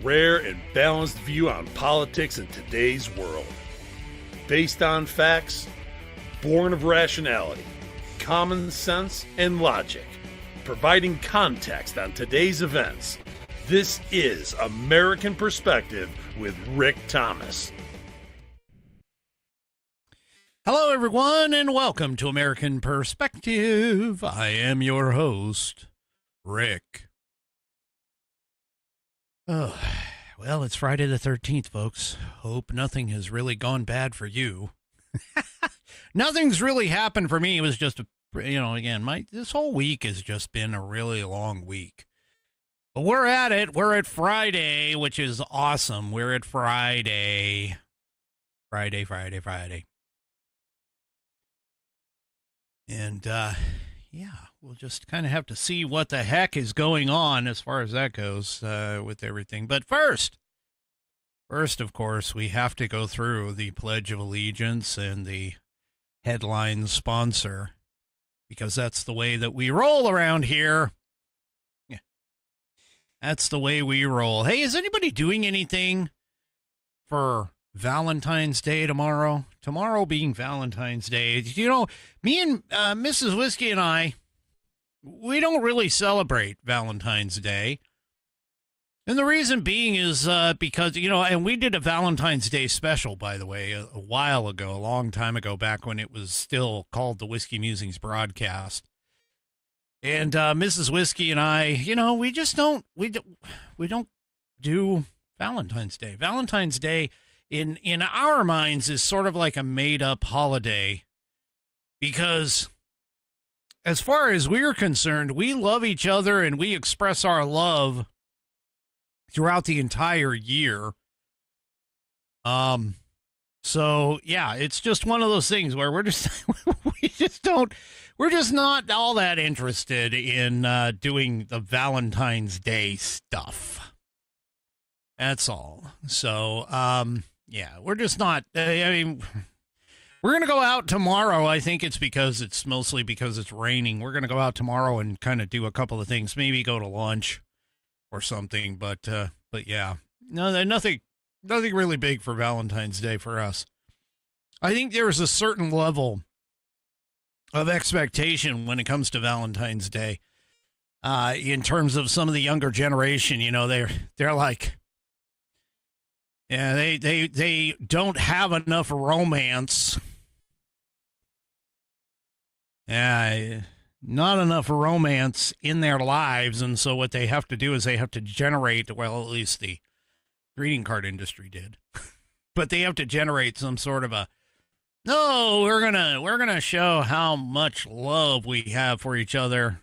rare and balanced view on politics in today's world. Based on facts, born of rationality, common sense, and logic, providing context on today's events. This is American Perspective with Rick Thomas. Hello, everyone, and welcome to American Perspective. I am your host, Rick. Oh, well, it's Friday the 13th, folks. Hope nothing has really gone bad for you. Nothing's really happened for me. It was just, this whole week has just been a really long week. But we're at it. We're at Friday, which is awesome. We're at Friday. Friday. And, we'll just kind of have to see what the heck is going on as far as that goes with everything. But first, of course, we have to go through the Pledge of Allegiance and the headline sponsor, because that's the way that we roll around here. Yeah, that's the way we roll. Hey, is anybody doing anything for Valentine's Day tomorrow? Tomorrow being Valentine's Day. You know, me and Mrs. Whiskey and I, we don't really celebrate Valentine's Day. And the reason being is because, and we did a Valentine's Day special, by the way, a while ago, a long time ago, back when it was still called the Whiskey Musings Broadcast. And Mrs. Whiskey and I, we just don't do Valentine's Day. Valentine's Day in our minds is sort of like a made-up holiday, because as far as we're concerned, we love each other and we express our love throughout the entire year. So yeah, it's just one of those things where we're just not all that interested in doing the Valentine's Day stuff. That's all. So yeah, we're just not. We're going to go out tomorrow. I think it's mostly because it's raining. We're going to go out tomorrow and kind of do a couple of things, maybe go to lunch or something. But yeah, no, nothing really big for Valentine's Day for us. I think there's a certain level of expectation when it comes to Valentine's Day, in terms of some of the younger generation. They're like, yeah, they don't have enough romance. Yeah, not enough romance in their lives, and so what they have to do is they have to generate, well, at least the greeting card industry did, but they have to generate some sort of no, we're gonna show how much love we have for each other.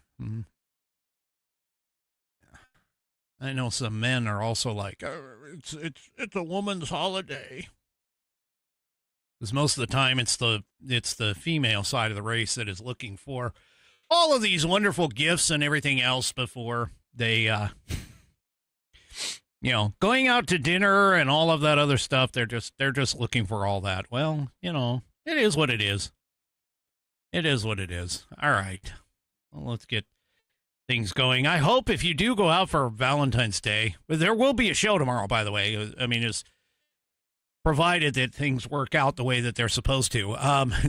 I know some men are also like, it's a woman's holiday. Because most of the time it's the female side of the race that is looking for all of these wonderful gifts and everything else before they, going out to dinner and all of that other stuff. They're just looking for all that. Well, it is what it is. It is what it is. All right. Well, let's get things going. I hope if you do go out for Valentine's Day, there will be a show tomorrow, by the way. I mean, it's provided that things work out the way that they're supposed to.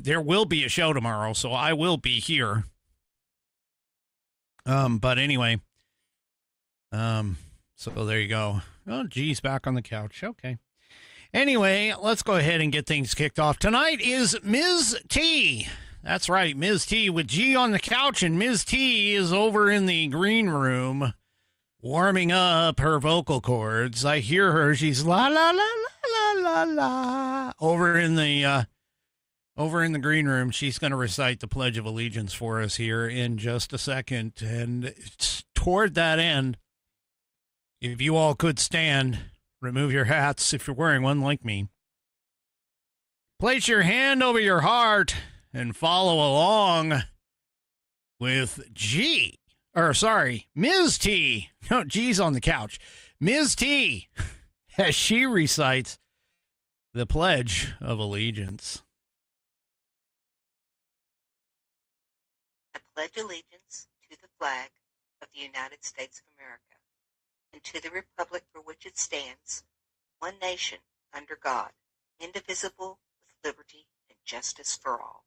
There will be a show tomorrow, so I will be here. But anyway, so there you go. Oh, geez, back on the couch. Okay. Anyway, let's go ahead and get things kicked off. Tonight is Ms. T. That's right, Ms. T with G on the couch, and Ms. T is over in the green room warming up her vocal cords. I hear her. She's la la la la la la la over in the green room. She's going to recite the Pledge of Allegiance for us here in just a second. And toward that end, if you all could stand, remove your hats if you're wearing one like me. Place your hand over your heart and follow along with Ms. T. No, G's on the couch. Ms. T, as she recites the Pledge of Allegiance. I pledge allegiance to the flag of the United States of America and to the republic for which it stands, one nation, under God, indivisible, with liberty and justice for all.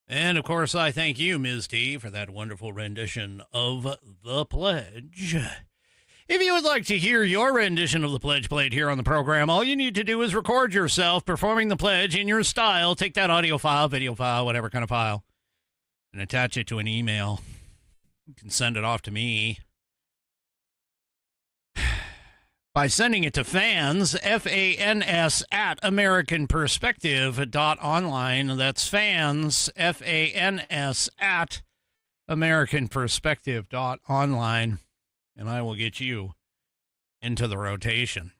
And, of course, I thank you, Ms. T, for that wonderful rendition of the pledge. If you would like to hear your rendition of the pledge played here on the program, all you need to do is record yourself performing the pledge in your style. Take that audio file, video file, whatever kind of file, and attach it to an email. You can send it off to me by sending it to fans, F-A-N-S, at AmericanPerspective.online. That's fans, F-A-N-S, at AmericanPerspective.online. And I will get you into the rotation.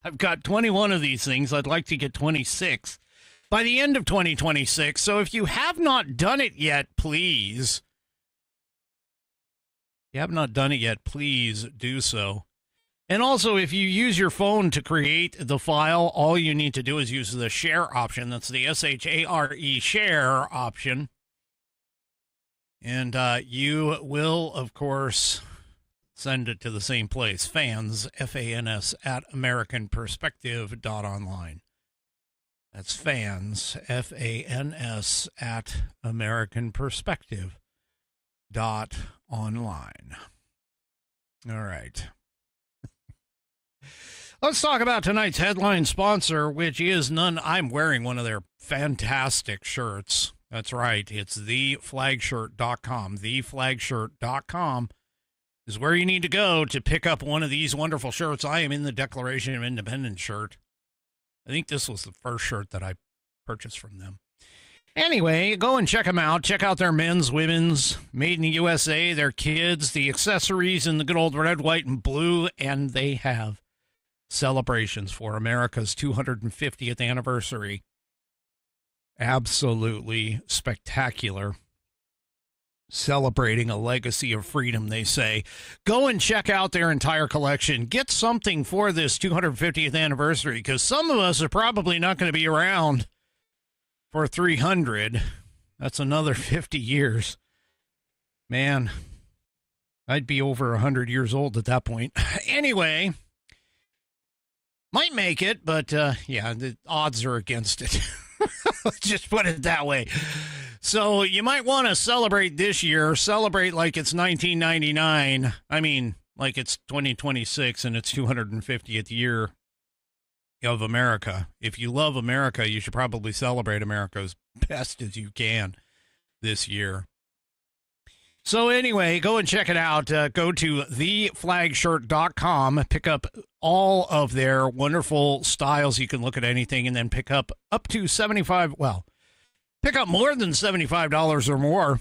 I've got 21 of these things. I'd like to get 26 by the end of 2026. So if you have not done it yet, please. If you have not done it yet, please do so. And also, if you use your phone to create the file, all you need to do is use the share option. That's the S-H-A-R-E, share option. And you will, of course, send it to the same place, fans, F-A-N-S, at AmericanPerspective.online. That's fans, F-A-N-S, at AmericanPerspective.online. All right. Let's talk about tonight's headline sponsor, which is I'm wearing one of their fantastic shirts. That's right. It's theflagshirt.com. Theflagshirt.com is where you need to go to pick up one of these wonderful shirts. I am in the Declaration of Independence shirt. I think this was the first shirt that I purchased from them. Anyway, go and check them out. Check out their men's, women's, made in the USA, their kids, the accessories in the good old red, white, and blue, and they have celebrations for America's 250th anniversary. Absolutely spectacular. Celebrating a legacy of freedom, they say. Go and check out their entire collection. Get something for this 250th anniversary, because some of us are probably not going to be around for 300. That's another 50 years. Man, I'd be over 100 years old at that point. Anyway, might make it, but yeah, the odds are against it. Let's just put it that way. So you might want to celebrate this year. Celebrate like it's 1999. I mean, like it's 2026 and it's 250th year of America. If you love America, you should probably celebrate America as best as you can this year. So anyway, go and check it out. Go to theflagshirt.com. Pick up all of their wonderful styles. You can look at anything and then pick up to $75. Well, pick up more than $75 or more.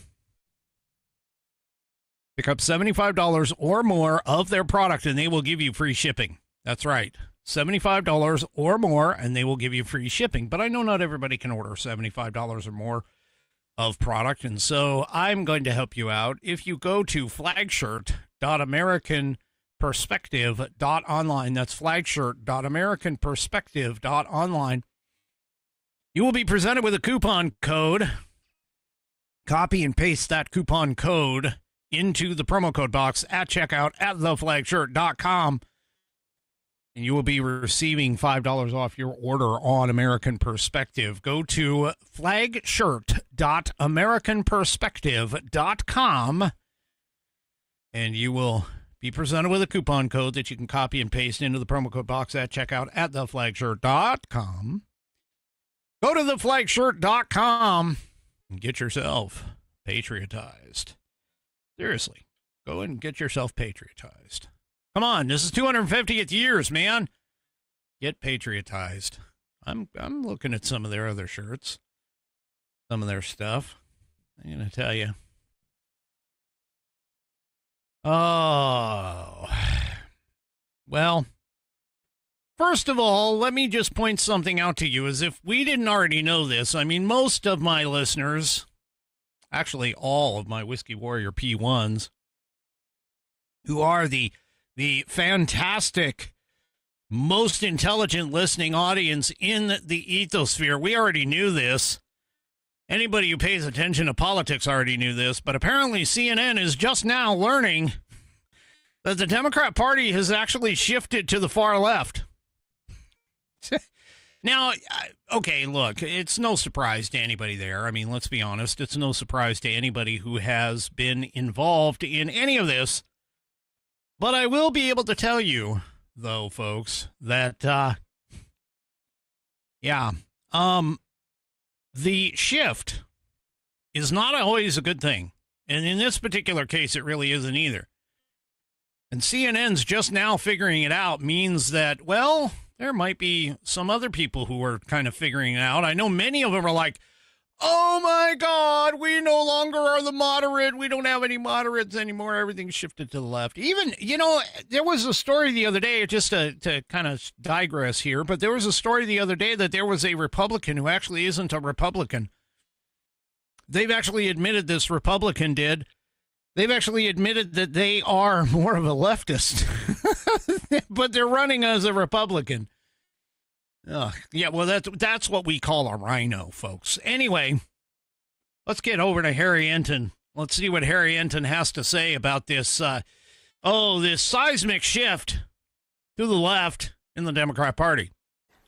Pick up $75 or more of their product and they will give you free shipping. That's right. $75 or more and they will give you free shipping. But I know not everybody can order $75 or more of product, and so I'm going to help you out. If you go to flagshirt.americanperspective.online, that's flagshirt.americanperspective.online, you will be presented with a coupon code. Copy and paste that coupon code into the promo code box at checkout at theflagshirt.com. And you will be receiving $5 off your order on American Perspective. Go to flagshirt.americanperspective.com and you will be presented with a coupon code that you can copy and paste into the promo code box at checkout at theflagshirt.com. Go to theflagshirt.com and get yourself patriotized. Seriously, go and get yourself patriotized. Come on, this is 250th years, man. Get patriotized. I'm looking at some of their other shirts, some of their stuff. I'm going to tell you. Oh, well, first of all, let me just point something out to you as if we didn't already know this. I mean, most of my listeners, actually all of my Whiskey Warrior P1s, who are the fantastic, most intelligent listening audience in the ethosphere. We already knew this. Anybody who pays attention to politics already knew this, but apparently CNN is just now learning that the Democrat Party has actually shifted to the far left. Now, okay, look, it's no surprise to anybody there. I mean, let's be honest. It's no surprise to anybody who has been involved in any of this. But I will be able to tell you, though, folks, that, the shift is not always a good thing. And in this particular case, it really isn't either. And CNN's just now figuring it out means that, well, there might be some other people who are kind of figuring it out. I know many of them are like, oh my God, we no longer are the moderate. We don't have any moderates anymore. Everything's shifted to the left. Even, there was a story the other day, just to kind of digress here, but there was a story the other day that there was a Republican who actually isn't a Republican. They've actually admitted, this Republican did. They've actually admitted that they are more of a leftist, but they're running as a Republican. Yeah, well, that's what we call a rhino, folks. Anyway, let's get over to Harry Enton. Let's see what Harry Enton has to say about this, this seismic shift to the left in the Democrat Party.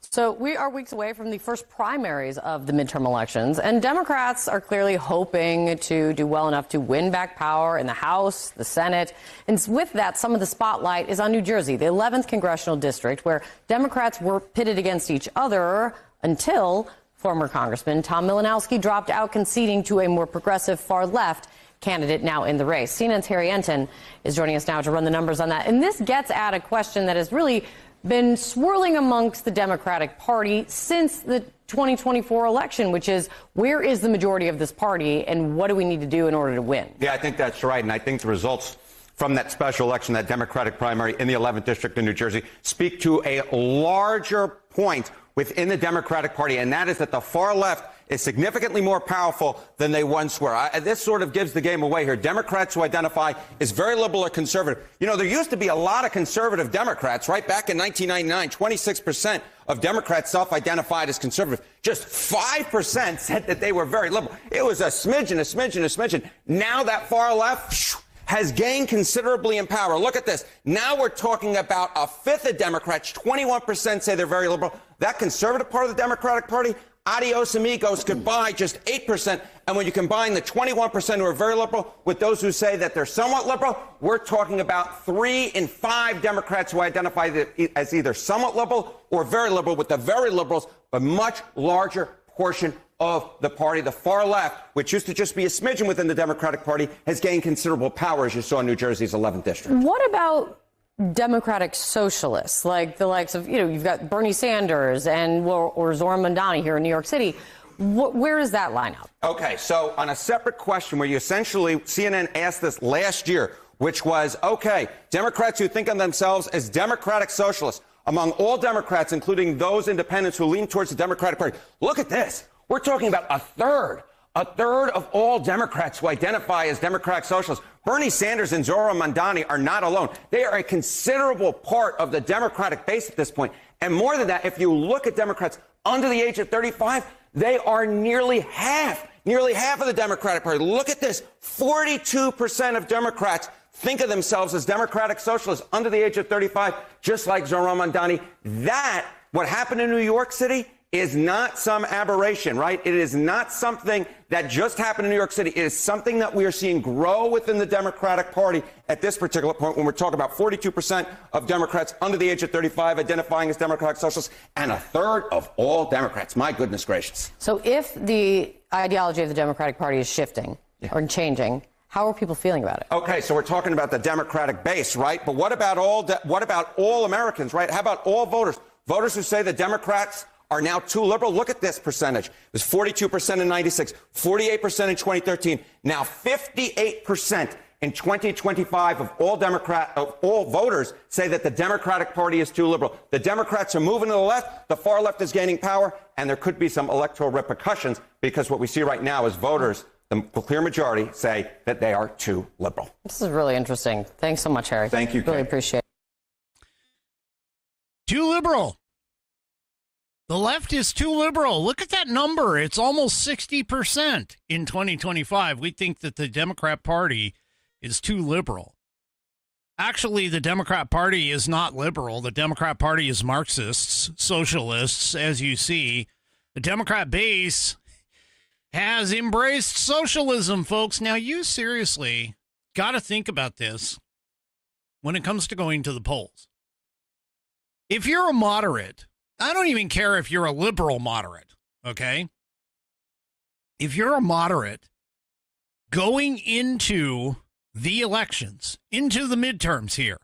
So we are weeks away from the first primaries of the midterm elections, and Democrats are clearly hoping to do well enough to win back power in the House, the Senate. And with that, some of the spotlight is on New Jersey, the 11th congressional district, where Democrats were pitted against each other until former Congressman Tom Malinowski dropped out, conceding to a more progressive far-left candidate now in the race. CNN's Harry Enton is joining us now to run the numbers on that. And this gets at a question that has really been swirling amongst the Democratic Party since the 2024 election, which is, where is the majority of this party and what do we need to do in order to win? Yeah, I think that's right. And I think the results from that special election, that Democratic primary in the 11th district in New Jersey, speak to a larger point within the Democratic Party, and that is that the far left is significantly more powerful than they once were. This sort of gives the game away here. Democrats who identify as very liberal or conservative. There used to be a lot of conservative Democrats, right? Back in 1999, 26% of Democrats self-identified as conservative. Just 5% said that they were very liberal. It was a smidgen. Now that far left has gained considerably in power. Look at this. Now we're talking about a fifth of Democrats. 21% say they're very liberal. That conservative part of the Democratic Party, adios amigos, goodbye, just 8%. And when you combine the 21% who are very liberal with those who say that they're somewhat liberal, we're talking about 3 in 5 Democrats who identify as either somewhat liberal or very liberal, with the very liberals a much larger portion of the party. The far left, which used to just be a smidgen within the Democratic Party, has gained considerable power, as you saw in New Jersey's 11th district. What about Democratic socialists, like the likes of, you've got Bernie Sanders or Zoran Mandani here in New York City? Where is that lineup? Okay, so on a separate question where you essentially, CNN asked this last year, which was, okay, Democrats who think of themselves as democratic socialists, among all Democrats, including those independents who lean towards the Democratic Party. Look at this. We're talking about a third of all Democrats who identify as democratic socialists. Bernie Sanders and Zoran Mandani are not alone. They are a considerable part of the Democratic base at this point. And more than that, if you look at Democrats under the age of 35, they are nearly half of the Democratic Party. Look at this. 42% of Democrats think of themselves as democratic socialists under the age of 35, just like Zoran Mandani. What happened in New York City is not some aberration, right? It is not something that just happened in New York City. It is something that we are seeing grow within the Democratic Party at this particular point, when we're talking about 42% of Democrats under the age of 35 identifying as democratic socialists, and a third of all Democrats. My goodness gracious. So if the ideology of the Democratic Party is shifting or changing, how are people feeling about it? Okay, so we're talking about the Democratic base, right? But what about all Americans, right? How about all voters? Voters who say the Democrats are now too liberal. Look at this percentage. It was 42% in 96, 48% in 2013, now 58% in 2025 of all voters say that the Democratic Party is too liberal. The Democrats are moving to the left, the far left is gaining power, and there could be some electoral repercussions, because what we see right now is voters, the clear majority, say that they are too liberal. This is really interesting. Thanks so much, Harry. Thank you, Kate. Really appreciate it. Too liberal. The left is too liberal. Look at that number. It's almost 60% in 2025. We think that the Democrat Party is too liberal. Actually, the Democrat Party is not liberal. The Democrat Party is Marxists, socialists, as you see. The Democrat base has embraced socialism, folks. Now, you seriously got to think about this when it comes to going to the polls. If you're a moderate, I don't even care if you're a liberal moderate, okay? If you're a moderate going into the elections, into the midterms here,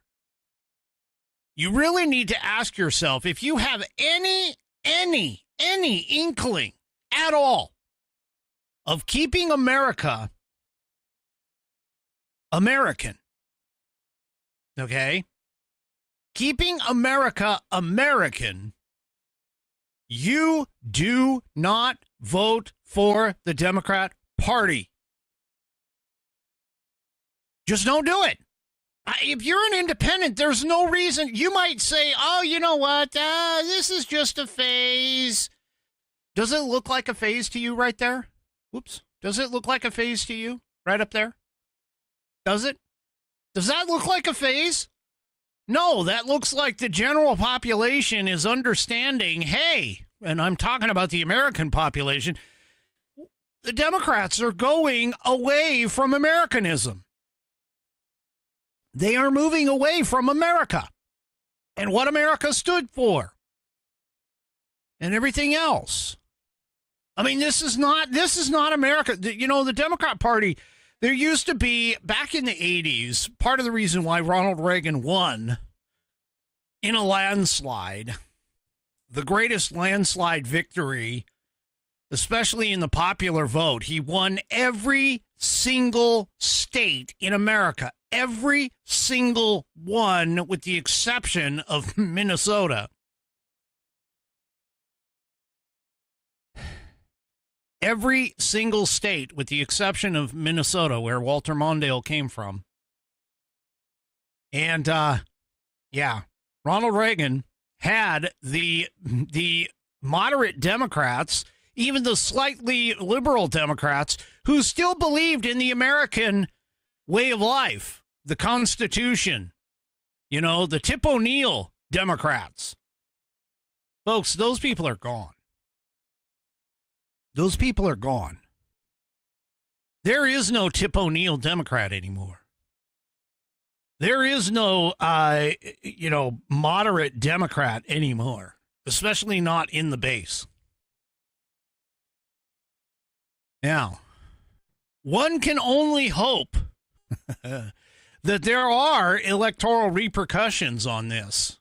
you really need to ask yourself if you have any inkling at all of keeping America American, okay? Keeping America American, you do not vote for the Democrat Party. Just don't do it. If you're an independent, there's no reason. You might say, oh, you know what? This is just a phase. Does it look like a phase to you right there? Whoops. Does it look like a phase to you right up there? Does it? Does that look like a phase? No, that looks like the general population is understanding, hey, and I'm talking about the American population, the Democrats are going away from Americanism. They are moving away from America and what America stood for and everything else. I mean, this is not America. You know, the Democrat Party, there used to be, back in the 80s, part of the reason why Ronald Reagan won in a landslide, the greatest landslide victory, especially in the popular vote, he won every single state in America, every single one with the exception of Minnesota. Every single state with the exception of Minnesota, where Walter Mondale came from. And, yeah, Ronald Reagan had the moderate Democrats, even the slightly liberal Democrats, who still believed in the American way of life, the Constitution, you know, the Tip O'Neill Democrats. Folks, those people are gone. Those people are gone. There is no Tip O'Neill Democrat anymore. There is no, moderate Democrat anymore, especially not in the base. Now, one can only hope that there are electoral repercussions on this,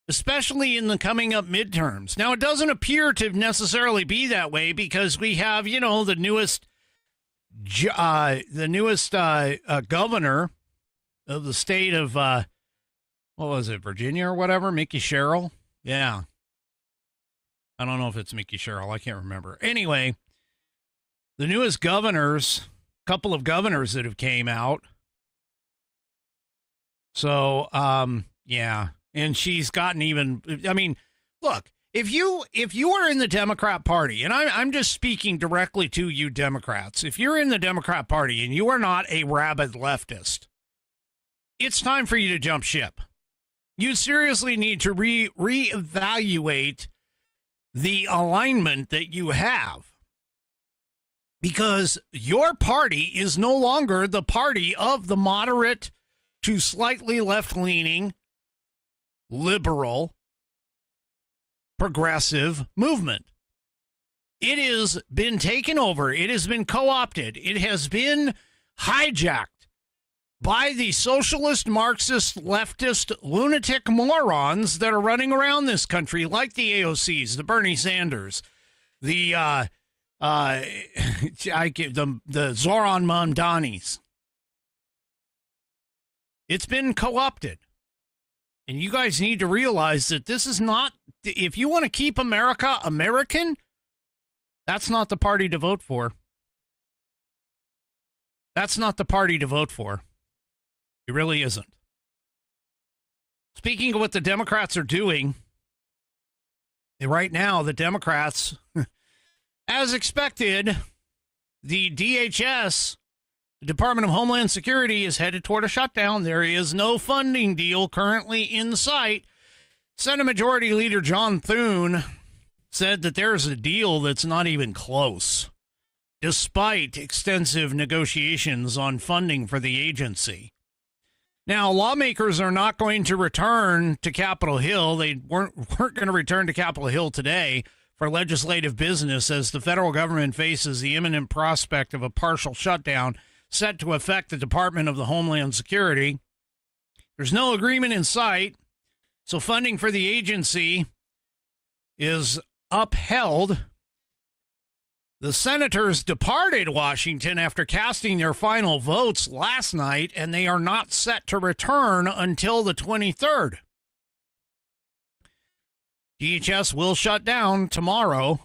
especially in the coming up midterms. Now, it doesn't appear to necessarily be that way because we have, you know, the newest governor of the state of, what was it, Virginia or whatever, Mickey Sherrill? Yeah. I don't know if it's Mickey Sherrill. I can't remember. Anyway, the newest governors, couple of governors that have came out. So, yeah. And she's gotten even, I mean, look, if you are in the Democrat Party, and I'm just speaking directly to you Democrats, if you're in the Democrat Party and you are not a rabid leftist, it's time for you to jump ship. You seriously need to reevaluate the alignment that you have, because your party is no longer the party of the moderate to slightly left-leaning, liberal, progressive movement. It has been taken over. It has been co-opted. It has been hijacked by the socialist, Marxist, leftist, lunatic morons that are running around this country, like the AOCs, the Bernie Sanders, the Zoran Mamdanis. It's been co-opted. And you guys need to realize that this is not, if you want to keep America American, that's not the party to vote for. That's not the party to vote for. It really isn't. Speaking of what the Democrats are doing, Right now, the Democrats, as expected, the DHS, the Department of Homeland Security, is headed toward a shutdown. There is no funding deal currently in sight. Senate Majority Leader John Thune said that there's a deal that's not even close, despite extensive negotiations on funding for the agency. Now, lawmakers are not going to return to Capitol Hill. They weren't going to return to Capitol Hill today for legislative business as the federal government faces the imminent prospect of a partial shutdown set to affect the Department of the Homeland Security. There's no agreement in sight, so funding for the agency is upheld. The senators departed Washington after casting their final votes last night, and they are not set to return until the 23rd. DHS will shut down tomorrow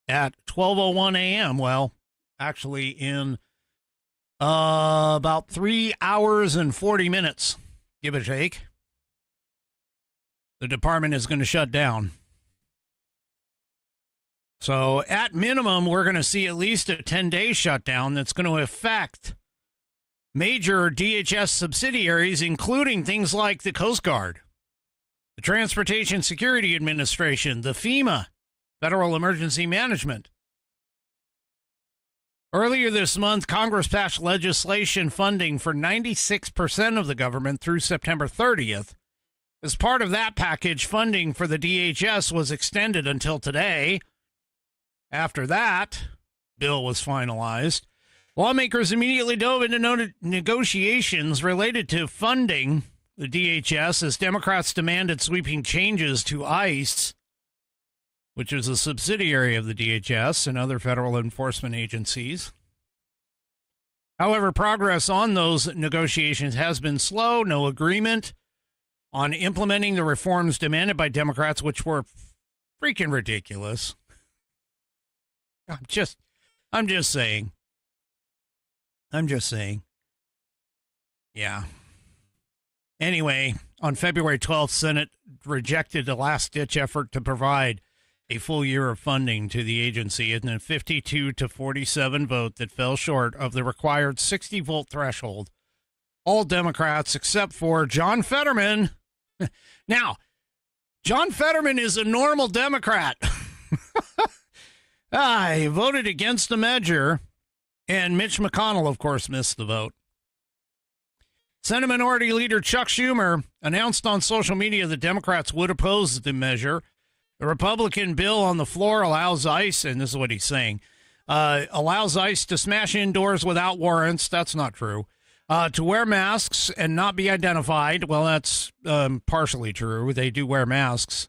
at 12:01 a.m. Well, actually in about 3 hours and 40 minutes, give or take. The department is going to shut down. So at minimum, we're going to see at least a 10-day shutdown that's going to affect major DHS subsidiaries, including things like the Coast Guard, the Transportation Security Administration, the FEMA, Federal Emergency Management. Earlier this month, Congress passed legislation funding for 96% of the government through September 30th. As part of that package, funding for the DHS was extended until today. After that bill was finalized, lawmakers immediately dove into negotiations related to funding the DHS as Democrats demanded sweeping changes to ICE, which is a subsidiary of the DHS and other federal enforcement agencies. However, progress on those negotiations has been slow. No agreement on implementing the reforms demanded by Democrats, which were freaking ridiculous. I'm just saying. Yeah. Anyway, on February 12th, Senate rejected a last-ditch effort to provide a full year of funding to the agency in a 52-47 vote that fell short of the required 60-vote threshold. All Democrats except for John Fetterman. Now, John Fetterman is a normal Democrat. He voted against the measure, and Mitch McConnell, of course, missed the vote. Senate Minority Leader Chuck Schumer announced on social media that Democrats would oppose the measure. The Republican bill on the floor allows ICE, and this is what he's saying, allows ICE to smash indoors without warrants. That's not true. To wear masks and not be identified. Well, that's partially true. They do wear masks.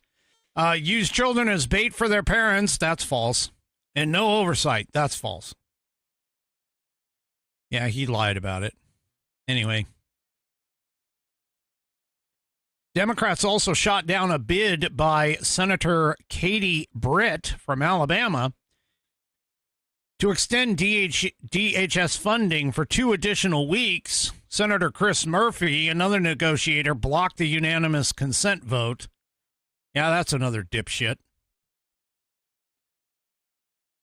Use children as bait for their parents. That's false. And no oversight. That's false. Yeah, he lied about it. Anyway. Democrats also shot down a bid by Senator Katie Britt from Alabama to extend DHS funding for 2 additional weeks. Senator Chris Murphy, another negotiator, blocked the unanimous consent vote. Yeah, that's another dipshit.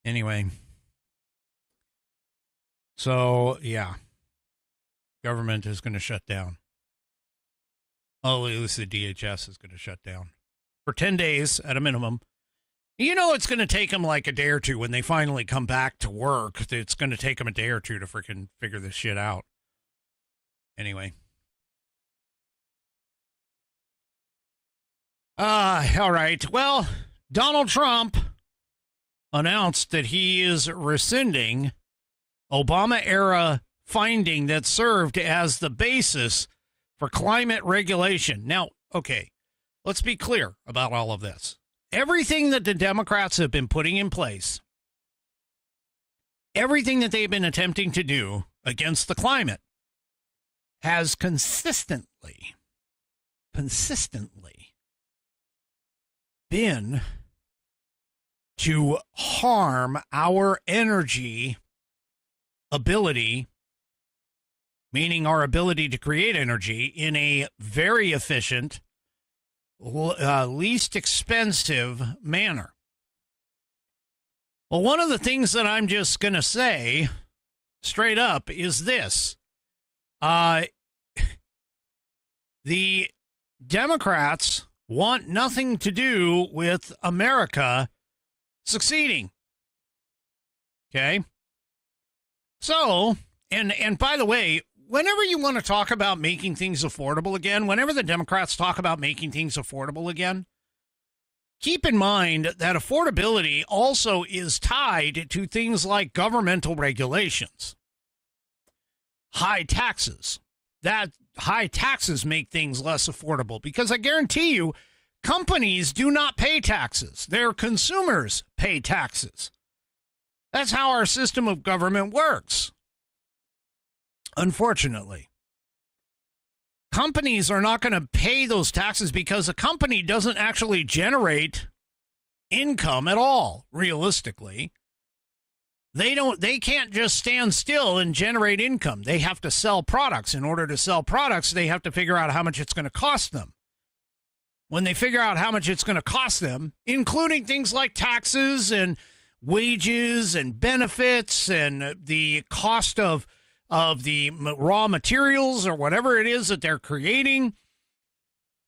Anyway. So, yeah. Government is going to shut down. Oh, at least the DHS is going to shut down. For 10 days at a minimum. You know it's going to take them like a day or two when they finally come back to work. It's going to take them a day or two to freaking figure this shit out. Anyway. All right. Well, Donald Trump announced that he is rescinding Obama-era finding that served as the basis for climate regulation. Now, okay, let's be clear about all of this. Everything that the Democrats have been putting in place, everything that they've been attempting to do against the climate has consistently been to harm our energy ability, meaning our ability to create energy in a very efficient least expensive manner. Well, one of the things that I'm just going to say straight up is this. The Democrats want nothing to do with America succeeding. Okay? So, and by the way, whenever you want to talk about making things affordable again, whenever the Democrats talk about making things affordable again, keep in mind that affordability also is tied to things like governmental regulations, high taxes. That high taxes make things less affordable because I guarantee you, companies do not pay taxes. Their consumers pay taxes. That's how our system of government works. Unfortunately, companies are not going to pay those taxes because a company doesn't actually generate income at all, realistically. They can't just stand still and generate income. They have to sell products. In order to sell products, they have to figure out how much it's going to cost them. When they figure out how much it's going to cost them, including things like taxes and wages and benefits and the cost of the raw materials or whatever it is that they're creating,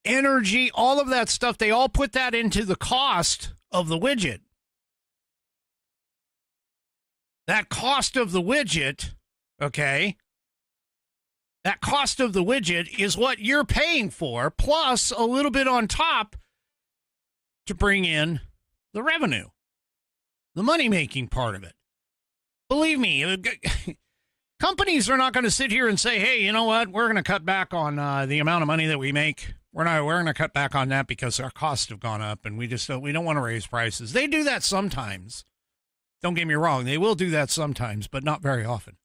energy, all of that stuff, they all put that into the cost of the widget. That cost of the widget, okay, that cost of the widget is what you're paying for, plus a little bit on top to bring in the revenue, the money-making part of it. Believe me, companies are not going to sit here and say, hey, you know what, we're going to cut back on the amount of money that we make. We're going to cut back on that because our costs have gone up and we don't want to raise prices. They do that sometimes. Don't get me wrong. They will do that sometimes, but not very often.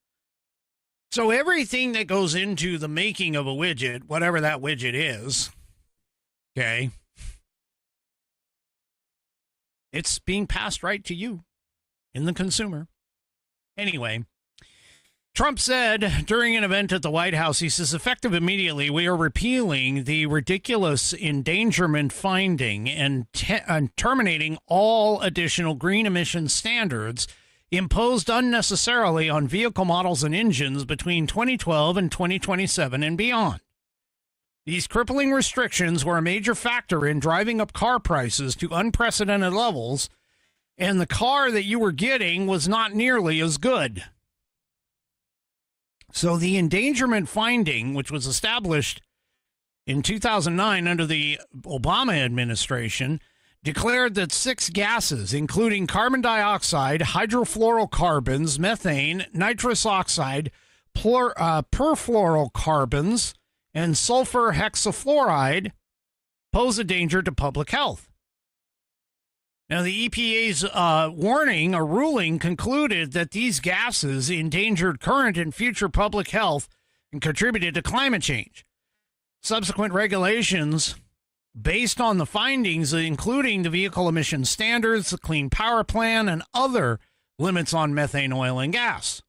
So everything that goes into the making of a widget, whatever that widget is, okay, it's being passed right to you in the consumer. Anyway, Trump said during an event at the White House, he says, effective immediately, we are repealing the ridiculous endangerment finding and terminating all additional green emission standards imposed unnecessarily on vehicle models and engines between 2012 and 2027 and beyond. These crippling restrictions were a major factor in driving up car prices to unprecedented levels, and the car that you were getting was not nearly as good. So the endangerment finding, which was established in 2009 under the Obama administration, declared that 6 gases, including carbon dioxide, hydrofluorocarbons, methane, nitrous oxide, perfluorocarbons, and sulfur hexafluoride, pose a danger to public health. Now, the EPA's ruling concluded that these gases endangered current and future public health and contributed to climate change. Subsequent regulations based on the findings, including the vehicle emission standards, the Clean Power Plan, and other limits on methane, oil, and gas.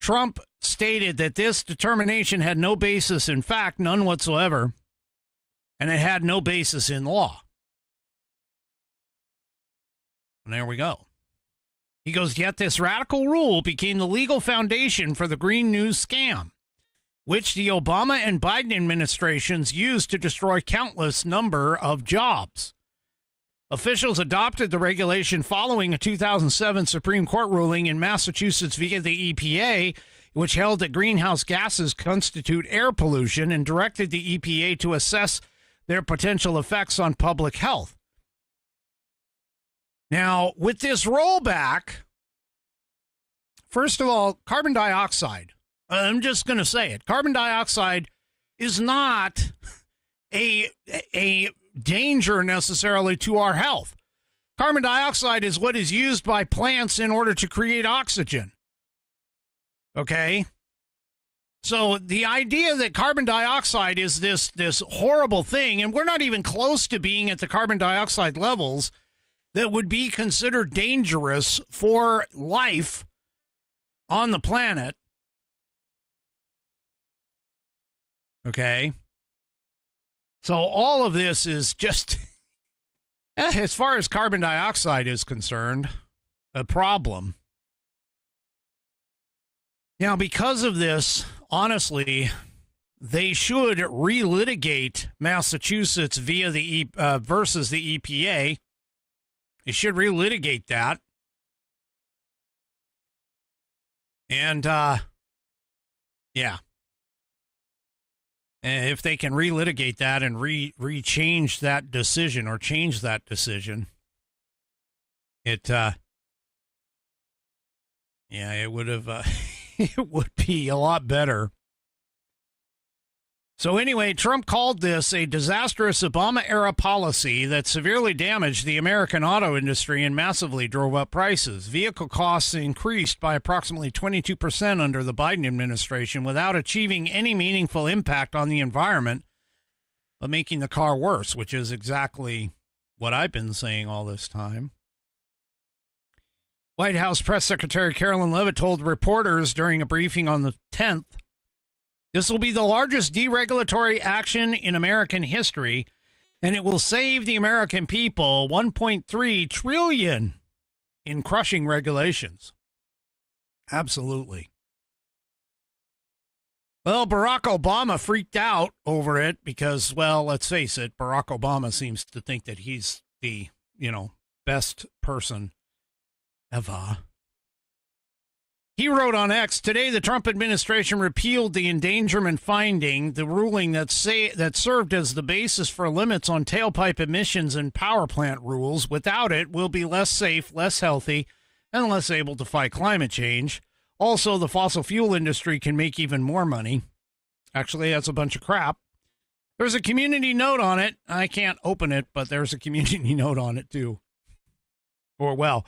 Trump stated that this determination had no basis in fact, none whatsoever, and it had no basis in law. And there we go. He goes, yet this radical rule became the legal foundation for the Green News scam, which the Obama and Biden administrations used to destroy countless number of jobs. Officials adopted the regulation following a 2007 Supreme Court ruling in Massachusetts via the EPA, which held that greenhouse gases constitute air pollution and directed the EPA to assess their potential effects on public health. Now, with this rollback, first of all, carbon dioxide. I'm just going to say it. Carbon dioxide is not a danger necessarily to our health. Carbon dioxide is what is used by plants in order to create oxygen. Okay? So the idea that carbon dioxide is this horrible thing, and we're not even close to being at the carbon dioxide levels that would be considered dangerous for life on the planet. Okay. So all of this is just, as far as carbon dioxide is concerned, a problem. Now, because of this, honestly, they should relitigate Massachusetts via the versus the EPA. They should relitigate that. And, yeah. If they can relitigate that and rechange that decision or change that decision, it would have, it would be a lot better. So anyway, Trump called this a disastrous Obama-era policy that severely damaged the American auto industry and massively drove up prices. Vehicle costs increased by approximately 22% under the Biden administration without achieving any meaningful impact on the environment, but making the car worse, which is exactly what I've been saying all this time. White House Press Secretary Carolyn Leavitt told reporters during a briefing on the 10th, "This will be the largest deregulatory action in American history, and it will save the American people $1.3 trillion in crushing regulations." Absolutely. Well, Barack Obama freaked out over it because, well, let's face it, Barack Obama seems to think that he's the, best person ever. He wrote on X, "Today the Trump administration repealed the endangerment finding, the ruling that served as the basis for limits on tailpipe emissions and power plant rules. Without it, we'll be less safe, less healthy, and less able to fight climate change. Also, the fossil fuel industry can make even more money." Actually, that's a bunch of crap. There's a community note on it. I can't open it, but there's a community note on it, too. Or, well,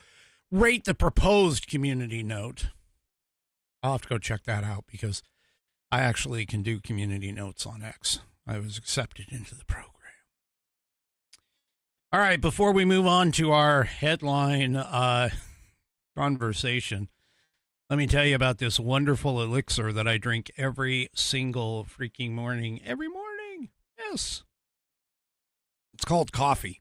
rate the proposed community note. I'll have to go check that out because I actually can do community notes on X. I was accepted into the program. All right, before we move on to our headline conversation, let me tell you about this wonderful elixir that I drink every single freaking morning. Every morning. Yes. It's called coffee.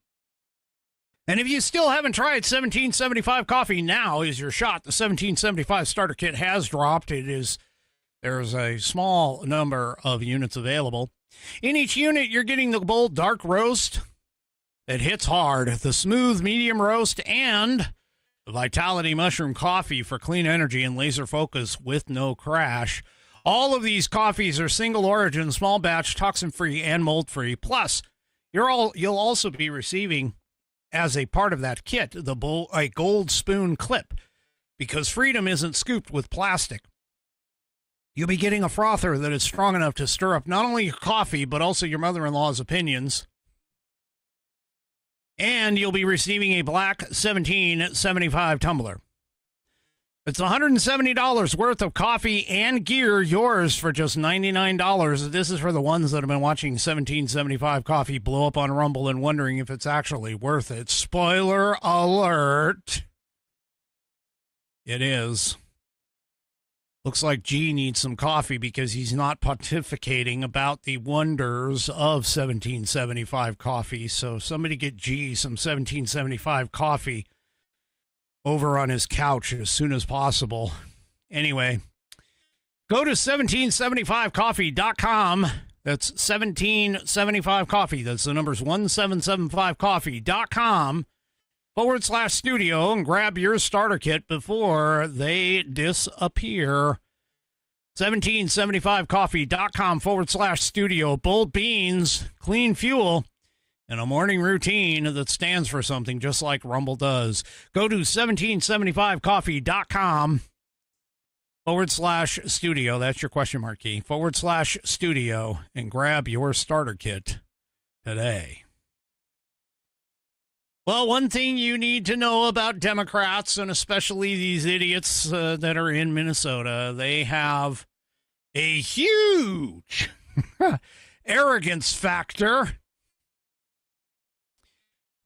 And if you still haven't tried 1775 coffee, now is your shot. The 1775 starter kit has dropped. There's a small number of units available. In each unit, you're getting the bold dark roast that hits hard, the smooth medium roast, and the Vitality Mushroom Coffee for clean energy and laser focus with no crash. All of these coffees are single origin, small batch, toxin-free, and mold-free. Plus, you'll also be receiving, as a part of that kit, a gold spoon clip, because freedom isn't scooped with plastic. You'll be getting a frother that is strong enough to stir up not only your coffee, but also your mother-in-law's opinions. And you'll be receiving a black 1775 tumbler. It's $170 worth of coffee and gear, yours for just $99. This is for the ones that have been watching 1775 coffee blow up on Rumble and wondering if it's actually worth it. Spoiler alert. It is. Looks like G needs some coffee because he's not pontificating about the wonders of 1775 coffee. So somebody get G some 1775 coffee over on his couch as soon as possible. Anyway, go to 1775coffee.com. That's 1775coffee. That's the numbers 1775coffee.com/studio and grab your starter kit before they disappear. 1775coffee.com/studio. Bold beans, clean fuel, and a morning routine that stands for something, just like Rumble does. Go to 1775coffee.com/studio. That's your question mark key. /studio and grab your starter kit today. Well, one thing you need to know about Democrats, and especially these idiots that are in Minnesota, they have a huge arrogance factor.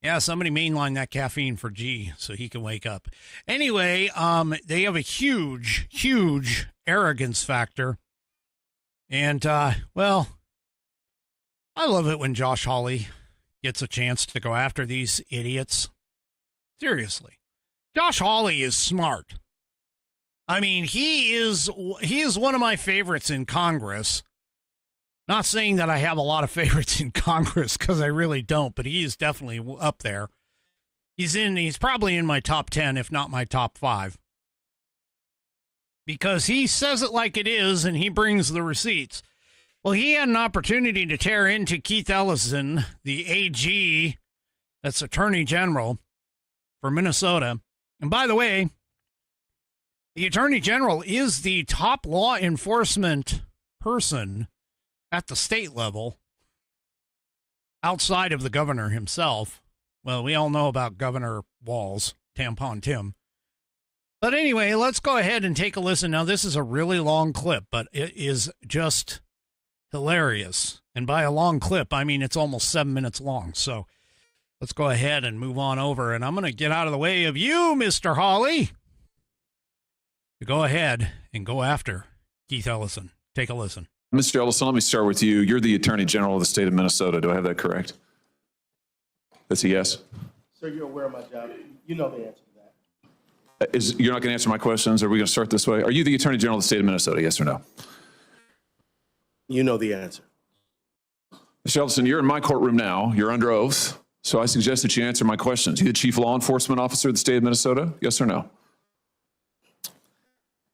Yeah, somebody mainline that caffeine for G so he can wake up. Anyway, they have a huge, huge arrogance factor. And, well, I love it when Josh Hawley gets a chance to go after these idiots. Seriously. Josh Hawley is smart. I mean, he is one of my favorites in Congress. Not saying that I have a lot of favorites in Congress, because I really don't, but he is definitely up there. He's probably in my top 10, if not my top 5. Because he says it like it is, and he brings the receipts. Well, he had an opportunity to tear into Keith Ellison, the AG, that's Attorney General for Minnesota. And by the way, the Attorney General is the top law enforcement person at the state level outside of the governor himself. Well, we all know about Governor Walz, Tampon Tim. But anyway, let's go ahead and take a listen. Now, this is a really long clip, but it is just hilarious. And by a long clip, I mean it's almost 7 minutes long. So let's go ahead and move on over. And I'm going to get out of the way of you, Mr. Hawley, to go ahead and go after Keith Ellison. Take a listen. Mr. Ellison, let me start with you. You're the Attorney General of the state of Minnesota. Do I have that correct? That's a yes? Sir, you're aware of my job. You know the answer to that. You're not going to answer my questions? Are we going to start this way? Are you the Attorney General of the state of Minnesota, yes or no? You know the answer. Mr. Ellison, you're in my courtroom now. You're under oath. So I suggest that you answer my questions. You the Chief Law Enforcement Officer of the state of Minnesota, yes or no?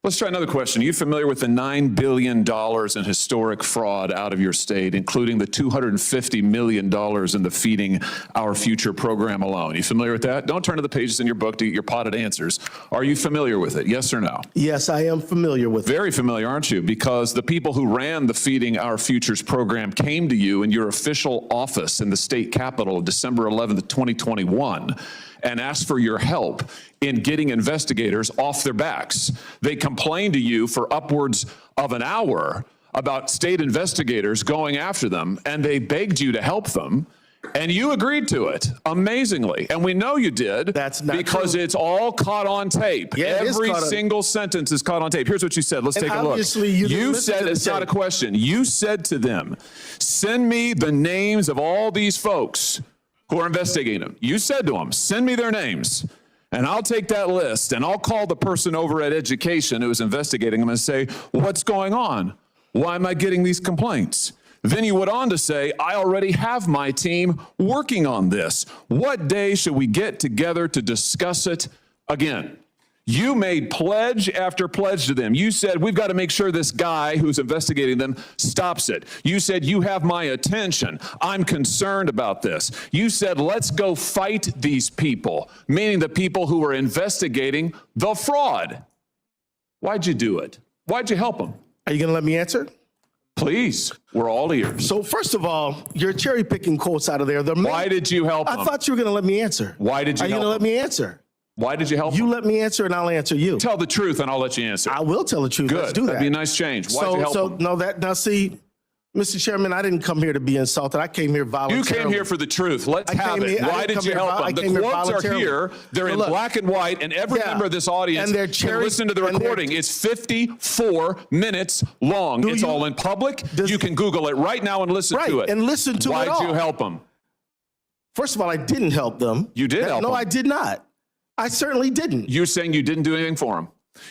Let's try another question. Are you familiar with the $9 billion in historic fraud out of your state, including the $250 million in the Feeding Our Future program alone? You familiar with that? Don't turn to the pages in your book to get your potted answers. Are you familiar with it? Yes or no? Yes, I am familiar with it. Very familiar, aren't you? Because the people who ran the Feeding Our Futures program came to you in your official office in the state capitol December 11th, 2021. And asked for your help in getting investigators off their backs. They complained to you for upwards of an hour about state investigators going after them, and they begged you to help them, and you agreed to it, amazingly. And we know you did. That's not because true. It's all caught on tape. Yeah, every single sentence is caught on tape. Here's what you said. Let's take a look. You said, it's not a question. You said to them, send me the names of all these folks who are investigating them. You said to them, send me their names, and I'll take that list, and I'll call the person over at Education who was investigating them and say, what's going on? Why am I getting these complaints? Then you went on to say, I already have my team working on this. What day should we get together to discuss it again? You made pledge after pledge to them. You said, we've got to make sure this guy who's investigating them stops it. You said, you have my attention. I'm concerned about this. You said, let's go fight these people, meaning the people who are investigating the fraud. Why'd you do it? Why'd you help them? Are you going to let me answer? Please, we're all ears. So first of all, you're cherry picking quotes out of there. Why did you help them? I thought you were going to let me answer. Why did you help them? Are you going to let me answer? Why did you help You them? let me answer and I'll answer you. Tell the truth and I'll let you answer. I will tell the truth. Good. Let's do that. That'd be a nice change. Why'd you help them? Now see, Mr. Chairman, I didn't come here to be insulted. I came here voluntarily. You came here for the truth. Let's have it. Why did you help them? The quotes are here. They're in black and white, and every member of this audience can listen to the recording. It's 54 minutes long. It's all in public. You can Google it right now and listen to it. And listen to it all. Why'd you help them? First of all, I didn't help them. You did help them. No, I did not. I certainly didn't. You're saying you didn't do anything for them.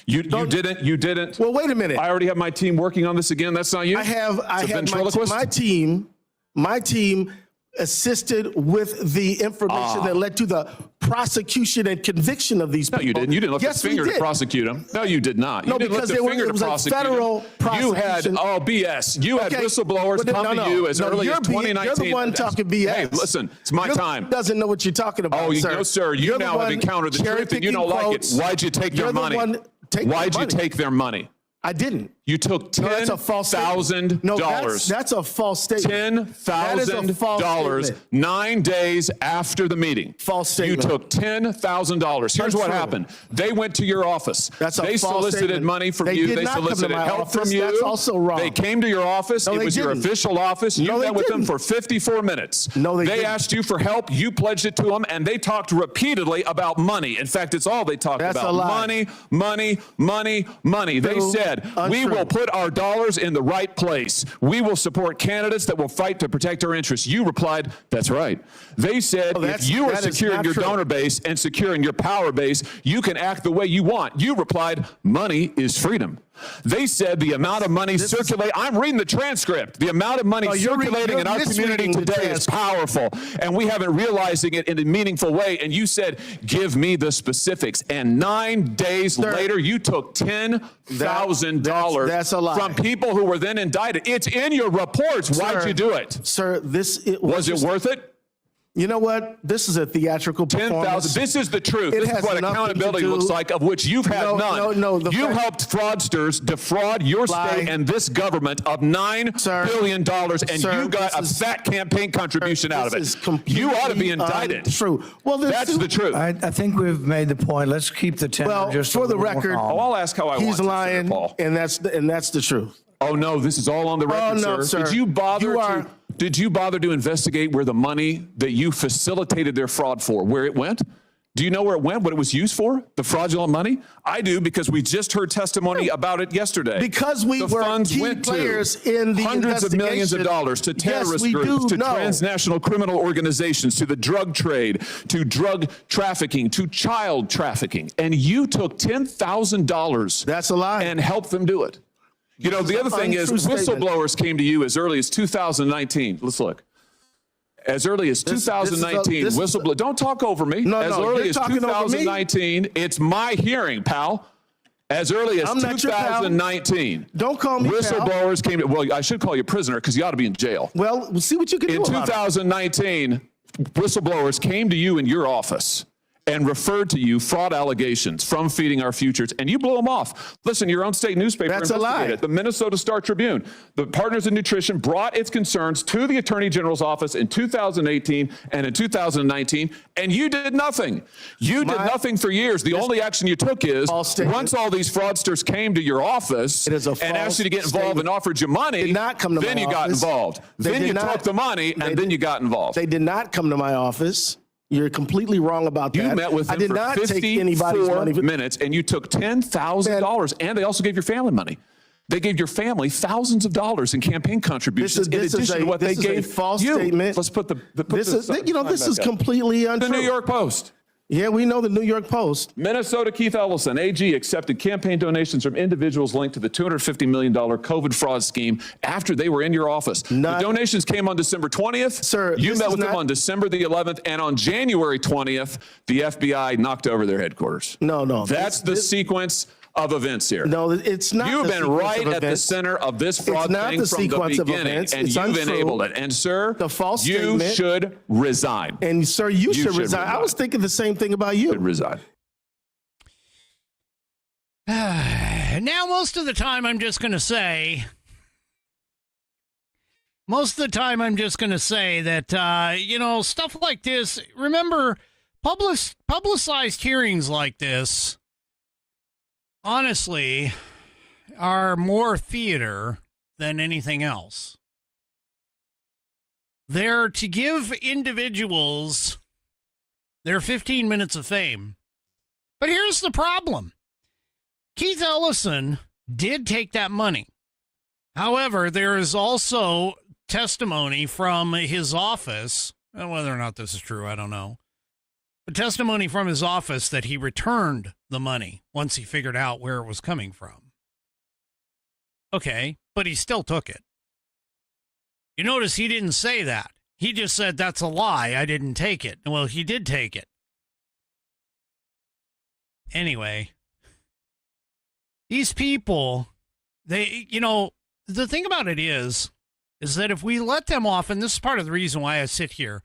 You didn't. Well, wait a minute. I already have my team working on this again. That's not you? I have my team assisted with the information that led to the prosecution and conviction of these people. No, you didn't. You didn't lift a finger to prosecute them. No, you did not. You didn't lift a finger to prosecute them. Federal prosecution. You had, BS. You had whistleblowers come to you as early as 2019. You're the one talking BS. Hey, listen, it's my time. Doesn't know what you're talking about, sir. No, sir. You now have encountered the truth and you don't like it. Why'd you take their money? Why'd you take their money? I didn't. You took $10,000. No, that's a false statement. $10,000 9 days after the meeting. False statement. You took $10,000. Here's what happened. They went to your office. They solicited money from you. They solicited help from you. That's also wrong. They came to your office. It was your official office. You met with them for 54 minutes. No, they asked you for help. You pledged it to them, and they talked repeatedly about money. In fact, it's all they talked about. That's a lie. Money. They said, said, we will put our dollars in the right place. We will support candidates that will fight to protect our interests. You replied, that's right. They said, if you are securing your donor base and securing your power base, you can act the way you want. You replied, money is freedom. They said the amount of money circulating, I'm reading the transcript, the amount of money circulating in our community today is powerful, and we haven't realizing it in a meaningful way. And you said, give me the specifics. And 9 days later, you took $10,000 from people who were then indicted. It's in your reports. Why'd you do it? Sir, was it worth it? You know what? This is a theatrical performance. This is the truth. This is what accountability looks like, of which you've had none. You helped fraudsters defraud your state and this government of $9 billion, and you got a fat campaign contribution out of it. You ought to be indicted. True. Well, that's the truth. I think we've made the point. Let's keep the tenor just for the record. I'll ask how I want to. He's lying, and that's the truth. Oh no, this is all on the record, sir. Did you bother Did you bother to investigate where the money that you facilitated their fraud for, where it went? Do you know where it went, what it was used for, the fraudulent money? I do, because we just heard testimony about it yesterday. Because we were key players in the hundreds of millions of dollars to terrorist groups, to transnational criminal organizations, to the drug trade, to drug trafficking, to child trafficking. And you took $10,000. That's a lie. And helped them do it. You know, the other thing is, whistleblowers came to you as early as 2019. Let's look. As early as 2019, whistleblower. Don't talk over me. As early as 2019, it's my hearing, pal. As early as 2019. Don't call me whistleblowers came to, well, I should call you prisoner because you ought to be in jail. Well, we'll see what you can do. In 2019, whistleblowers came to you in your office and referred to you fraud allegations from Feeding Our Futures, and you blew them off. Listen, your own state newspaper investigated it. The Minnesota Star Tribune, the Partners in Nutrition, brought its concerns to the Attorney General's office in 2018 and in 2019, and you did nothing. You did nothing for years. The only action you took is, once all these fraudsters came to your office and asked you to get involved and offered you money, then you got involved. Then you took the money, and then you got involved. They did not come to my office. You're completely wrong about that. You met with them for 54 minutes, and you took $10,000, and they also gave your family money. They gave your family thousands of dollars in campaign contributions in addition to what they gave you. False statement. Let's put this is completely untrue. The New York Post. Yeah, we know the New York Post. Minnesota Keith Ellison, AG, accepted campaign donations from individuals linked to the $250 million COVID fraud scheme after they were in your office. The donations came on December 20th. Sir, you met with them on December the 11th, and on January 20th, the FBI knocked over their headquarters. No. That's the sequence of events here. No, it's not. You've been right at the center of this fraud thing from the beginning, and you've enabled it. And sir, the false you statement, should resign. And sir, you should resign. I was thinking the same thing about you. Should resign. Now, most of the time, I'm just going to say that, you know, stuff like this, remember, publicized hearings like this, honestly, are more theater than anything else. They're to give individuals their 15 minutes of fame. But here's the problem. Keith Ellison did take that money. However, there is also testimony from his office, whether or not this is true, I don't know, but testimony from his office that he returned the money once he figured out where it was coming from. Okay, but he still took it. You notice he didn't say that. He just said, that's a lie, I didn't take it. Well, he did take it. Anyway, these people, they, you know, the thing about it is that if we let them off, and this is part of the reason why I sit here,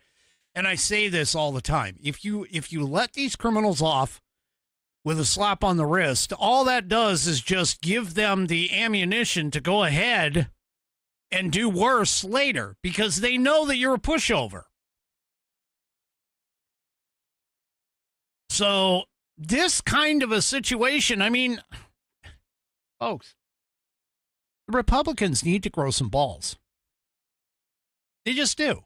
and I say this all the time, if you let these criminals off with a slap on the wrist, all that does is just give them the ammunition to go ahead and do worse later, because they know that you're a pushover. So this kind of a situation, I mean, folks, the Republicans need to grow some balls. They just do.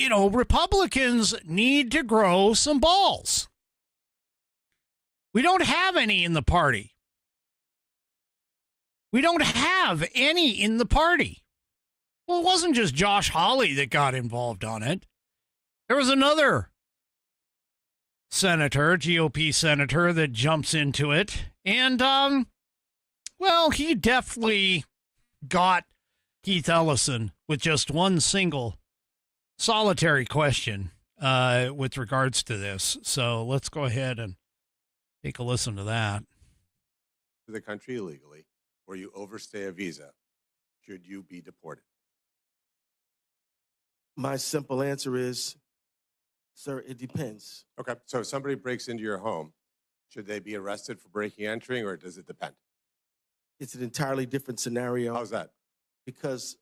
Republicans need to grow some balls. We don't have any in the party. We don't have any in the party. Well, it wasn't just Josh Hawley that got involved on it. There was another senator, GOP senator, that jumps into it. And, well, he definitely got Keith Ellison with just one single solitary question with regards to this. So let's go ahead and take a listen to that. To the country illegally, or you overstay a visa, should you be deported? My simple answer is, sir, it depends. Okay, so if somebody breaks into your home, should they be arrested for breaking and entering, or does it depend? It's an entirely different scenario. How's that? Because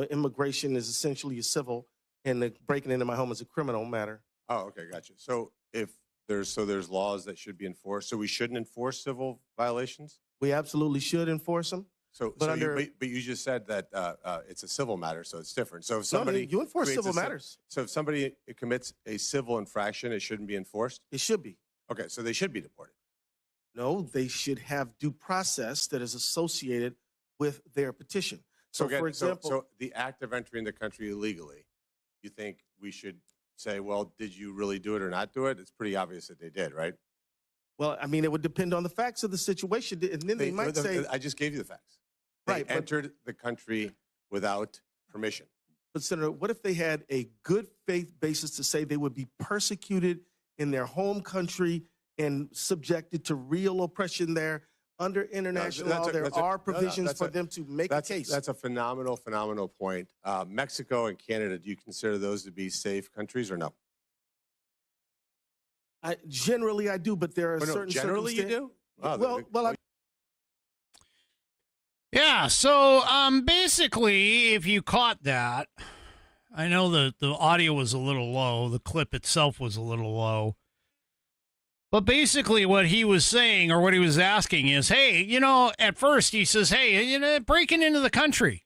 immigration is essentially a civil, and the breaking into my home is a criminal matter. Oh, okay, gotcha. So if there's laws that should be enforced, so we shouldn't enforce civil violations? We absolutely should enforce them. But you just said that it's a civil matter, so it's different. So if somebody you enforce civil matters. So if somebody commits a civil infraction, it shouldn't be enforced? It should be. Okay, so they should be deported. No, they should have due process that is associated with their petition. So, okay, for example, so the act of entering the country illegally, you think we should say, well, did you really do it or not do it? It's pretty obvious that they did, right? Well, I mean, it would depend on the facts of the situation, and then they might say, I just gave you the facts. They entered the country without permission. But Senator, what if they had a good faith basis to say they would be persecuted in their home country and subjected to real oppression there? Under international law, there are provisions for them to make a case. That's a phenomenal point. Mexico and Canada, do you consider those to be safe countries or no? Generally, I do, but there are certain generally you do? Well, yeah, so basically, if you caught that, I know the audio was a little low, the clip itself was a little low, but basically what he was saying, or what he was asking is, hey, at first he says, hey, breaking into the country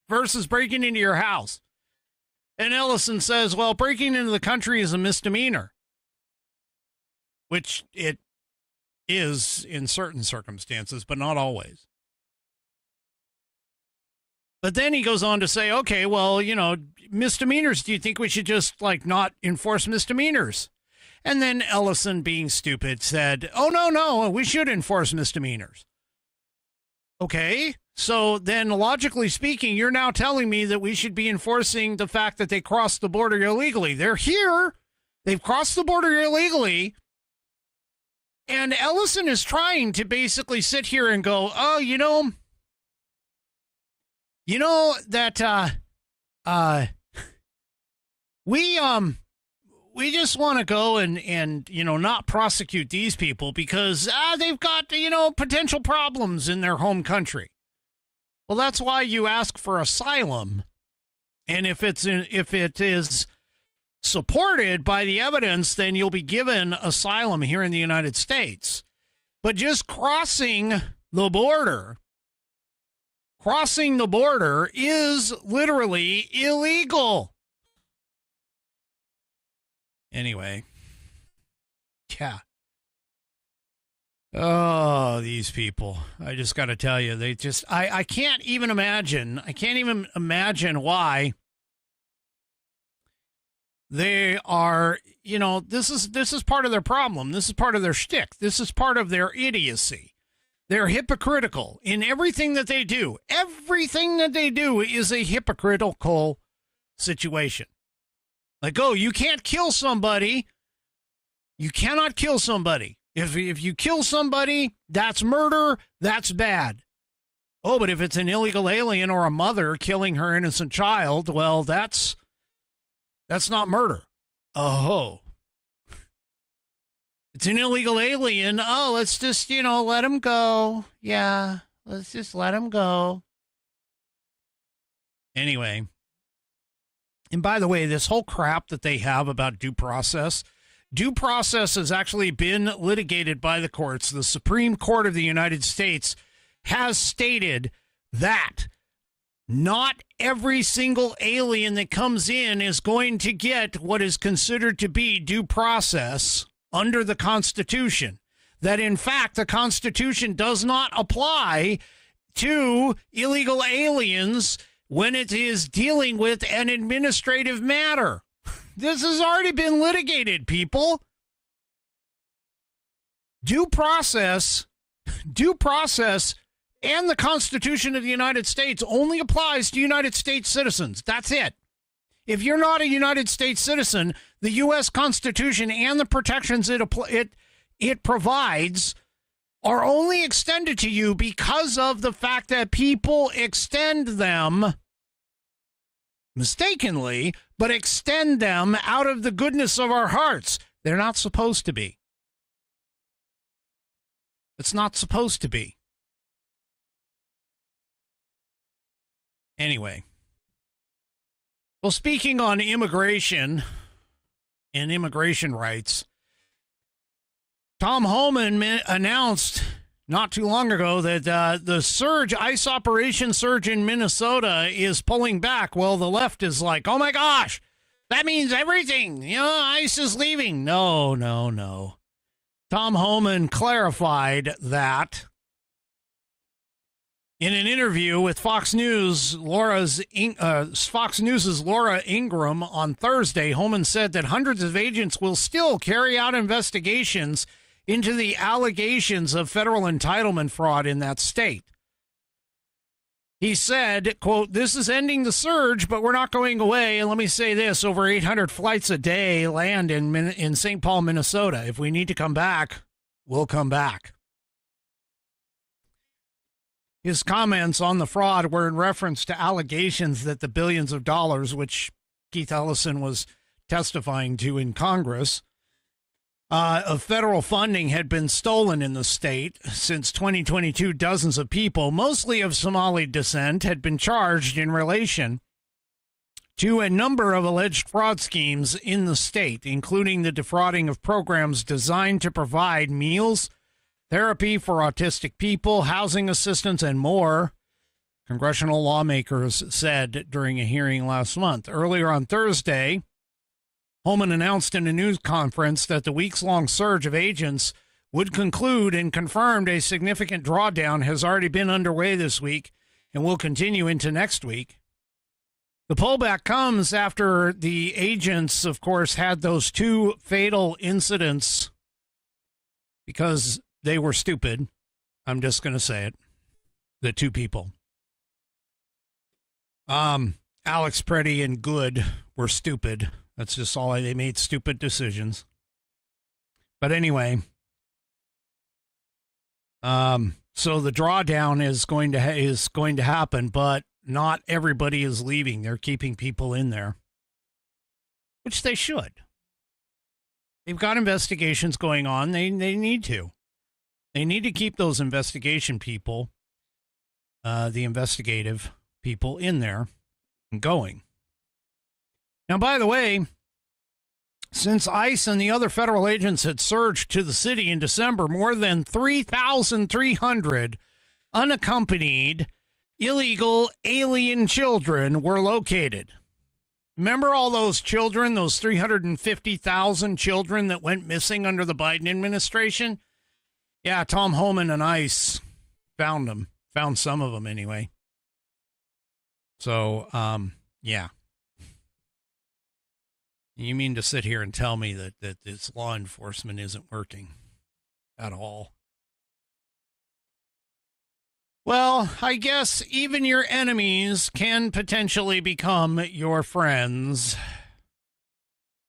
versus breaking into your house. And Ellison says, well, breaking into the country is a misdemeanor, which it is in certain circumstances, but not always. But then he goes on to say, okay, well, misdemeanors, do you think we should just not enforce misdemeanors? And then Ellison, being stupid, said, oh, no, we should enforce misdemeanors. Okay, so then logically speaking, you're now telling me that we should be enforcing the fact that they crossed the border illegally. They're here. They've crossed the border illegally. And Ellison is trying to basically sit here and go, oh, that we just want to go and not prosecute these people because they've got potential problems in their home country. Well, that's why you ask for asylum, and if it is supported by the evidence, then you'll be given asylum here in the United States. But just crossing the border is literally illegal. Anyway, yeah. Oh, these people. I just got to tell you, I can't even imagine. I can't even imagine why they are, this is part of their problem. This is part of their shtick. This is part of their idiocy. They're hypocritical in everything that they do. Everything that they do is a hypocritical situation. Like, oh, you can't kill somebody. You cannot kill somebody. If you kill somebody, that's murder. That's bad. Oh, but if it's an illegal alien or a mother killing her innocent child, well, that's not murder. Oh. It's an illegal alien. Oh, let's just, let him go. Yeah, let's just let him go. Anyway. And by the way, this whole crap that they have about due process has actually been litigated by the courts. The Supreme Court of the United States has stated that not every single alien that comes in is going to get what is considered to be due process under the Constitution. That, in fact, the Constitution does not apply to illegal aliens when it is dealing with an administrative matter. This has already been litigated, people. Due process, and the Constitution of the United States only applies to United States citizens. That's it. If you're not a United States citizen, the U.S. Constitution and the protections it provides are only extended to you because of the fact that people extend them mistakenly, but extend them out of the goodness of our hearts. They're not supposed to be. It's not supposed to be. Anyway. Well, speaking on immigration and immigration rights, Tom Homan announced not too long ago that the ICE operation surge in Minnesota is pulling back. Well, the left is like, oh my gosh, that means everything. ICE is leaving. No. Tom Homan clarified that in an interview with Fox News' Laura Ingraham on Thursday. Homan said that hundreds of agents will still carry out investigations into the allegations of federal entitlement fraud in that state. He said, quote, "This is ending the surge, but we're not going away. And let me say this, over 800 flights a day land in St. Paul, Minnesota. If we need to come back, we'll come back." His comments on the fraud were in reference to allegations that the billions of dollars, which Keith Ellison was testifying to in Congress, of federal funding had been stolen in the state. Since 2022, dozens of people, mostly of Somali descent, had been charged in relation to a number of alleged fraud schemes in the state, including the defrauding of programs designed to provide meals, therapy for autistic people, housing assistance, and more, congressional lawmakers said during a hearing last month. Earlier on Thursday, Homan announced in a news conference that the weeks-long surge of agents would conclude and confirmed a significant drawdown has already been underway this week and will continue into next week. The pullback comes after the agents, of course, had those two fatal incidents because they were stupid. I'm just going to say it. The two people. Alex Preddy and Good were stupid. That's just all. They made stupid decisions. But anyway, so the drawdown is going to happen, but not everybody is leaving. They're keeping people in there, which they should. They've got investigations going on. They need to. They need to keep those investigation people, the investigative people in there and going. Now, by the way, since ICE and the other federal agents had surged to the city in December, more than 3,300 unaccompanied illegal alien children were located. Remember all those children, those 350,000 children that went missing under the Biden administration? Yeah, Tom Homan and ICE found them. Found some of them anyway. So, yeah. You mean to sit here and tell me that this law enforcement isn't working at all? Well, I guess even your enemies can potentially become your friends.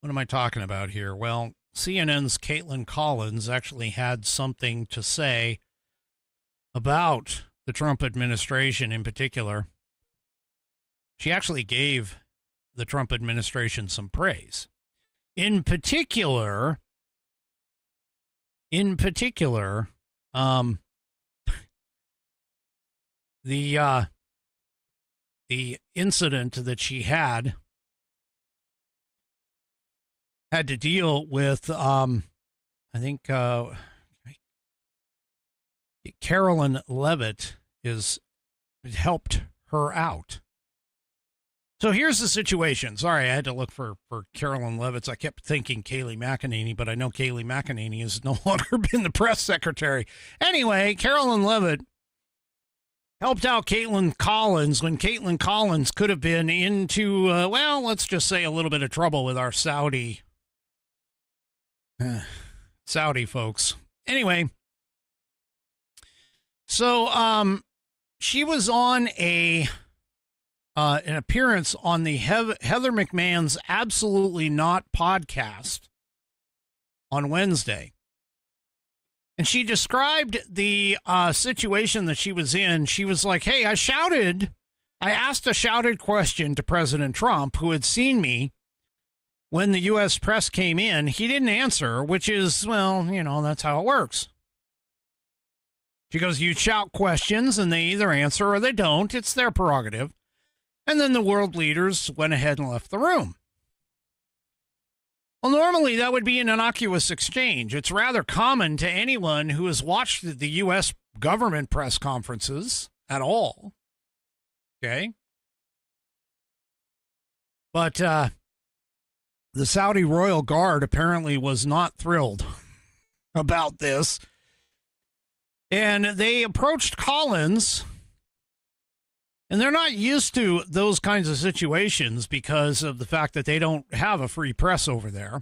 What am I talking about here? Well, CNN's Caitlin Collins actually had something to say about the Trump administration in particular. She actually gave the Trump administration some praise. In particular, the incident that she had to deal with, I think Carolyn Levitt helped her out. So here's the situation. Sorry, I had to look for Carolyn Levitt. I kept thinking Kayleigh McEnany, but I know Kayleigh McEnany has no longer been the press secretary. Anyway, Carolyn Levitt helped out Caitlin Collins when Caitlin Collins could have been into, well, let's just say a little bit of trouble with our Saudi folks. Anyway, so she was on an appearance on the Heather McMahon's Absolutely Not podcast on Wednesday. And she described the situation that she was in. She was like, hey, I asked a shouted question to President Trump, who had seen me when the U.S. press came in. He didn't answer, which is, well, that's how it works. She goes, you shout questions and they either answer or they don't. It's their prerogative. And then the world leaders went ahead and left the room. Well, normally that would be an innocuous exchange. It's rather common to anyone who has watched the U.S. government press conferences at all. Okay? But the Saudi royal guard apparently was not thrilled about this. And they approached Collins, and they're not used to those kinds of situations because of the fact that they don't have a free press over there.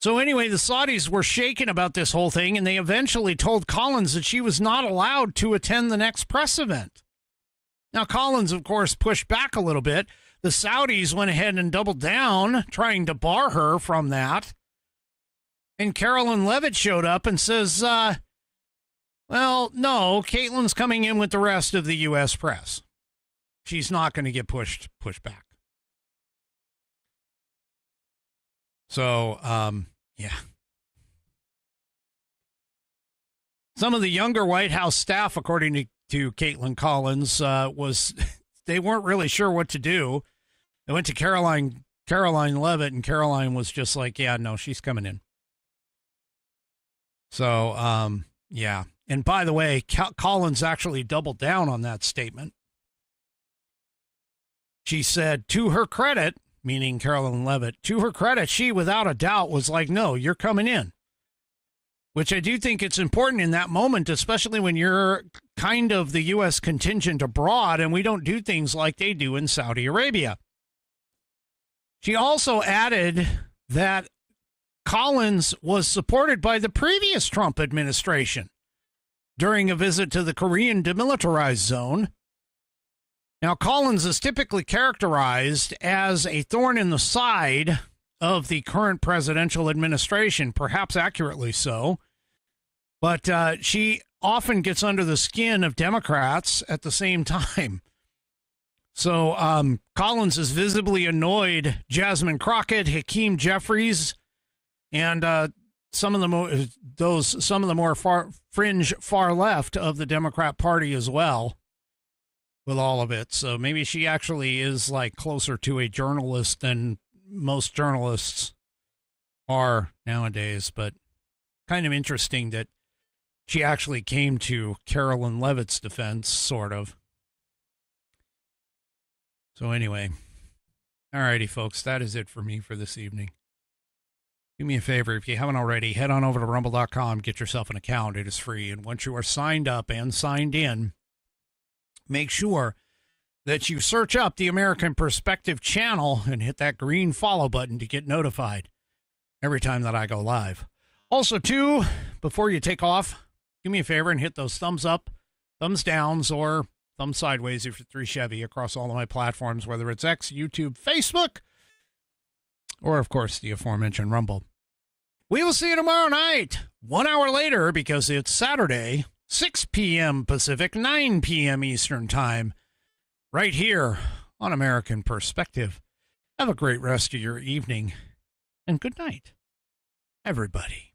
So anyway, the Saudis were shaken about this whole thing, and they eventually told Collins that she was not allowed to attend the next press event. Now, Collins, of course, pushed back a little bit. The Saudis went ahead and doubled down, trying to bar her from that. And Carolyn Levitt showed up and says, well, no, Caitlin's coming in with the rest of the U.S. press. She's not going to get pushed back. So, yeah. Some of the younger White House staff, according to Caitlin Collins, they weren't really sure what to do. They went to Caroline Levitt, and Caroline was just like, yeah, no, she's coming in. So, yeah. And by the way, Collins actually doubled down on that statement. She said, to her credit, meaning Carolyn Levitt, to her credit, she without a doubt was like, no, you're coming in. Which I do think it's important in that moment, especially when you're kind of the U.S. contingent abroad and we don't do things like they do in Saudi Arabia. She also added that Collins was supported by the previous Trump administration during a visit to the Korean demilitarized zone. Now, Collins is typically characterized as a thorn in the side of the current presidential administration, perhaps accurately so. But she often gets under the skin of Democrats at the same time. So Collins has visibly annoyed Jasmine Crockett, Hakeem Jeffries, and some of the more far left of the Democrat Party as well, with all of it. So maybe she actually is like closer to a journalist than most journalists are nowadays. But kind of interesting that she actually came to Carolyn Levitt's defense, sort of. So anyway, all righty, folks, that is it for me for this evening. Do me a favor, if you haven't already, head on over to rumble.com, get yourself an account. It is free. And once you are signed up and signed in, make sure that you search up the American Perspective channel and hit that green follow button to get notified every time that I go live. Also, too, before you take off, do me a favor and hit those thumbs up, thumbs downs, or thumbs sideways if you're 3 Chevy across all of my platforms, whether it's X, YouTube, Facebook, or, of course, the aforementioned Rumble. We will see you tomorrow night, 1 hour later, because it's Saturday, 6 p.m. Pacific, 9 p.m. Eastern Time, right here on American Perspective. Have a great rest of your evening, and good night, everybody.